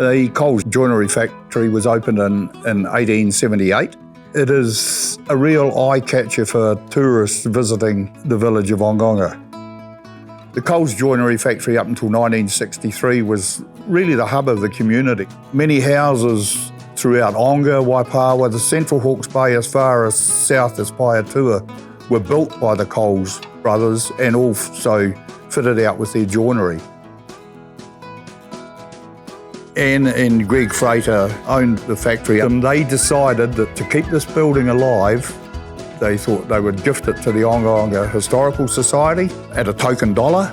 The Coles Joinery factory was opened in 1878. It is a real eye-catcher for tourists visiting the village of Ongonga. The Coles Joinery factory up until 1963 was really the hub of the community. Many houses throughout Onga, Waipawa, the central Hawke's Bay as far as south as Pouhere Taonga were built by the Coles brothers and also fitted out with their joinery. Anne and Greg Frater owned the factory, and they decided that to keep this building alive, they thought they would gift it to the Ongonga Historical Society at a token dollar.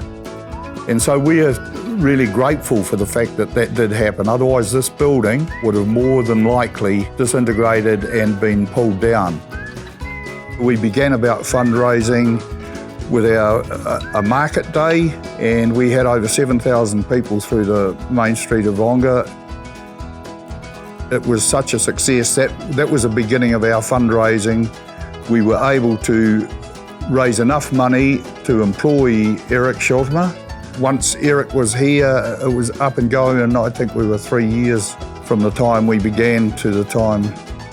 And so we are really grateful for the fact that that did happen. Otherwise, this building would have more than likely disintegrated and been pulled down. We began about fundraising with a market day, and we had over 7,000 people through the main street of Onga. It was such a success. That was the beginning of our fundraising. We were able to raise enough money to employ Eric Schultmer. Once Eric was here, it was up and going, and I think we were 3 years from the time we began to the time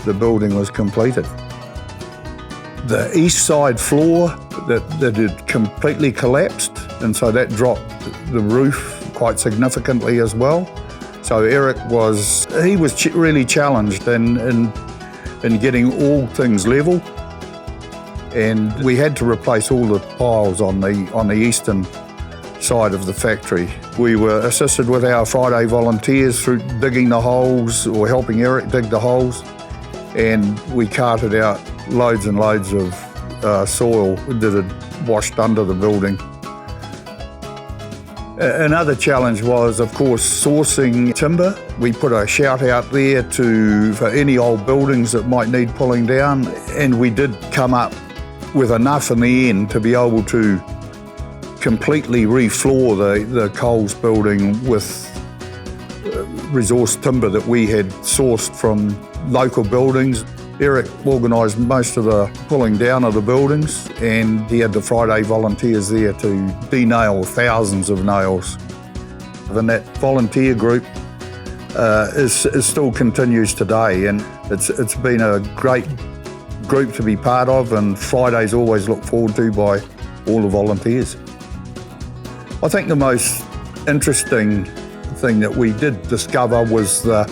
the building was completed. The east side floor that had completely collapsed, and so that dropped the roof quite significantly as well. So Eric was really challenged in getting all things level, and we had to replace all the piles on the eastern side of the factory. We were assisted with our Friday volunteers through digging the holes or helping Eric dig the holes, and we carted out loads and loads of soil that had washed under the building. Another challenge was, of course, sourcing timber. We put a shout out there for any old buildings that might need pulling down, and we did come up with enough in the end to be able to completely refloor the Coles building with resource timber that we had sourced from local buildings. Eric organised most of the pulling down of the buildings, and he had the Friday volunteers there to de-nail thousands of nails. And that volunteer group still continues today, and it's been a great group to be part of, and Fridays always looked forward to by all the volunteers. I think the most interesting thing that we did discover was the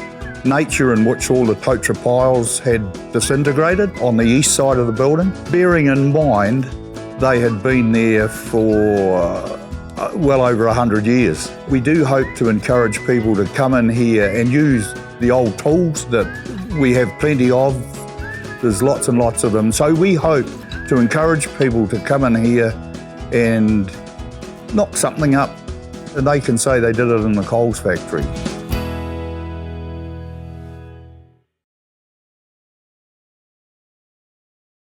nature in which all the totara piles had disintegrated on the east side of the building. Bearing in mind they had been there for well over 100 years. We do hope to encourage people to come in here and use the old tools that we have plenty of. There's lots and lots of them. So we hope to encourage people to come in here and knock something up, and they can say they did it in the Coles factory.